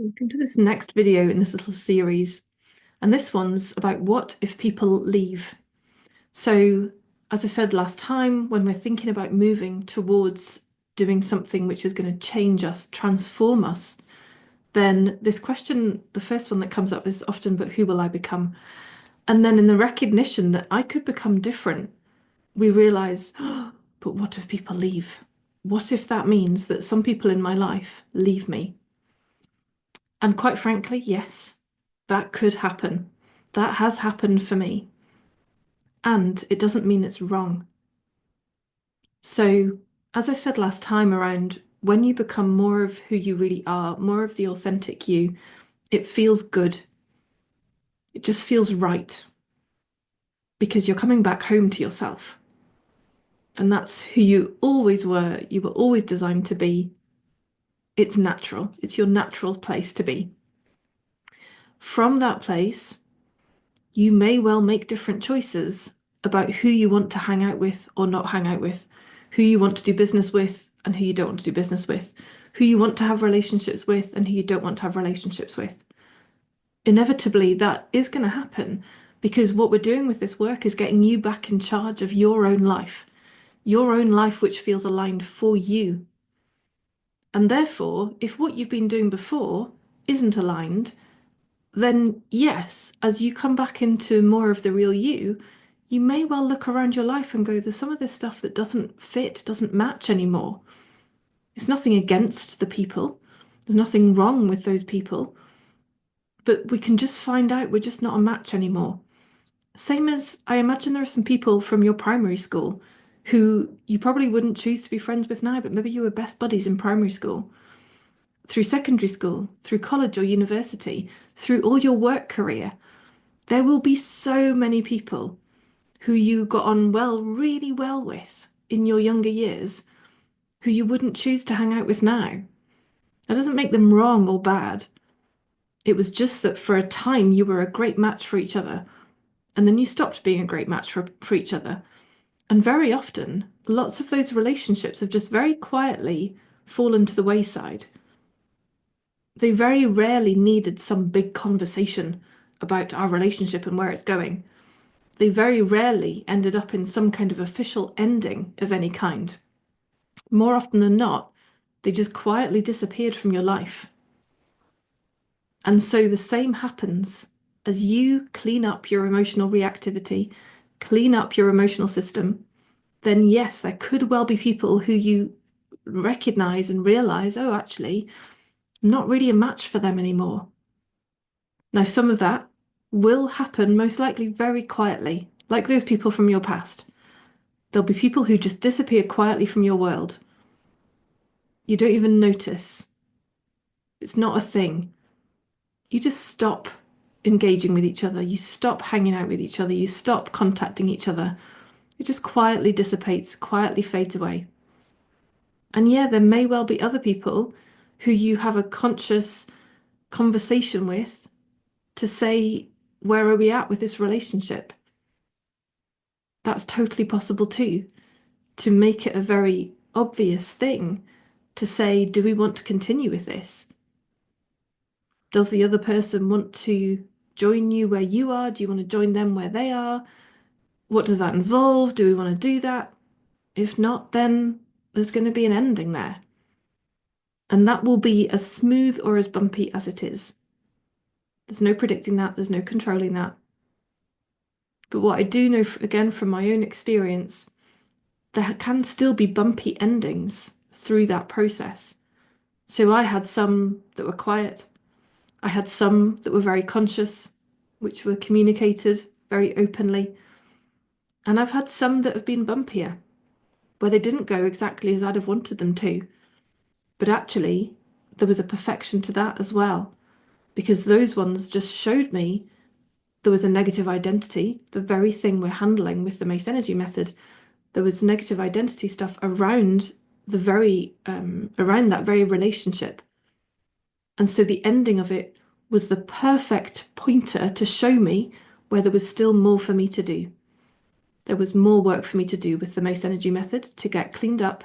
Welcome to this next video in this little series. And this one's about what if people leave? So, as I said last time, when we're thinking about moving towards doing something which is going to change us, transform us, then this question, the first one that comes up is often, but who will I become? And then in the recognition that I could become different, we realize, oh, but what if people leave? What if that means that some people in my life leave me? And quite frankly, yes, that could happen. That has happened for me. And it doesn't mean it's wrong. So, as I said last time around, when you become more of who you really are, more of the authentic you, it feels good. It just feels right because you're coming back home to yourself. And that's who you always were. You were always designed to be. It's natural. It's your natural place to be. From that place, you may well make different choices about who you want to hang out with or not hang out with, who you want to do business with and who you don't want to do business with, who you want to have relationships with and who you don't want to have relationships with. Inevitably, that is going to happen because what we're doing with this work is getting you back in charge of your own life which feels aligned for you. And therefore, if what you've been doing before isn't aligned, then yes, as you come back into more of the real you, you may well look around your life and go, there's some of this stuff that doesn't fit, doesn't match anymore. It's nothing against the people. There's nothing wrong with those people. But we can just find out we're just not a match anymore. Same as I imagine there are some people from your primary school who you probably wouldn't choose to be friends with now, but maybe you were best buddies in primary school, through secondary school, through college or university, through all your work career. There will be so many people who you got on well, really well with in your younger years, who you wouldn't choose to hang out with now. That doesn't make them wrong or bad. It was just that for a time you were a great match for each other, and then you stopped being a great match for each other. And very often, lots of those relationships have just very quietly fallen to the wayside. They very rarely needed some big conversation about our relationship and where it's going. They very rarely ended up in some kind of official ending of any kind. More often than not, they just quietly disappeared from your life. And so the same happens as you clean up your emotional reactivity, clean up your emotional system. Then, yes, there could well be people who you recognize and realize, oh, actually, I'm not really a match for them anymore. Now, some of that will happen most likely very quietly, like those people from your past. There'll be people who just disappear quietly from your world. You don't even notice. It's not a thing. You just stop engaging with each other. You stop hanging out with each other. You stop contacting each other. It just quietly dissipates, quietly fades away. And yeah, there may well be other people who you have a conscious conversation with to say, where are we at with this relationship? That's totally possible too. To make it a very obvious thing to say, do we want to continue with this? Does the other person want to join you where you are? Do you want to join them where they are? What does that involve? Do we want to do that? If not, then there's going to be an ending there. And that will be as smooth or as bumpy as it is. There's no predicting that, there's no controlling that. But what I do know, again, from my own experience, there can still be bumpy endings through that process. So I had some that were quiet. I had some that were very conscious, which were communicated very openly. And I've had some that have been bumpier, where they didn't go exactly as I'd have wanted them to. But actually, there was a perfection to that as well, because those ones just showed me there was a negative identity, the very thing we're handling with the Mace Energy Method. There was negative identity stuff around around that very relationship. And so the ending of it was the perfect pointer to show me where there was still more for me to do. There was more work for me to do with the Mace Energy Method to get cleaned up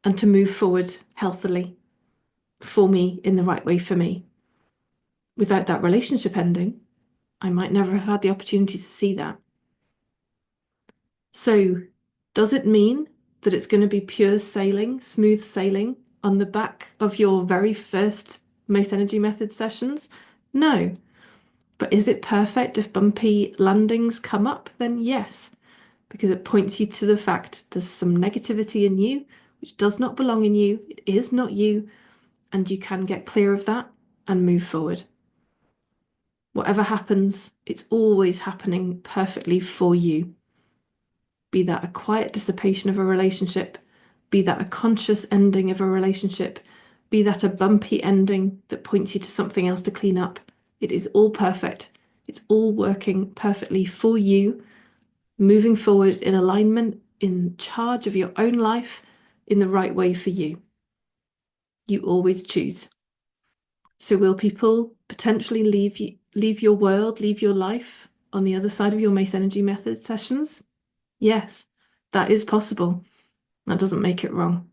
and to move forward healthily. for me in the right way for me. Without that relationship ending, I might never have had the opportunity to see that. So, does it mean that it's going to be pure sailing, smooth sailing on the back of your very first Mace Energy Method sessions? No. But is it perfect if bumpy landings come up? Then yes, because it points you to the fact there's some negativity in you which does not belong in you. It is not you, and you can get clear of that and move forward. Whatever happens, it's always happening perfectly for you. Be that a quiet dissipation of a relationship, be that a conscious ending of a relationship, be that a bumpy ending that points you to something else to clean up. It is all perfect. It's all working perfectly for you, moving forward in alignment, in charge of your own life, in the right way for you. You always choose. So will people potentially leave your world, leave your life on the other side of your Mace Energy Method sessions? Yes, that is possible. That doesn't make it wrong.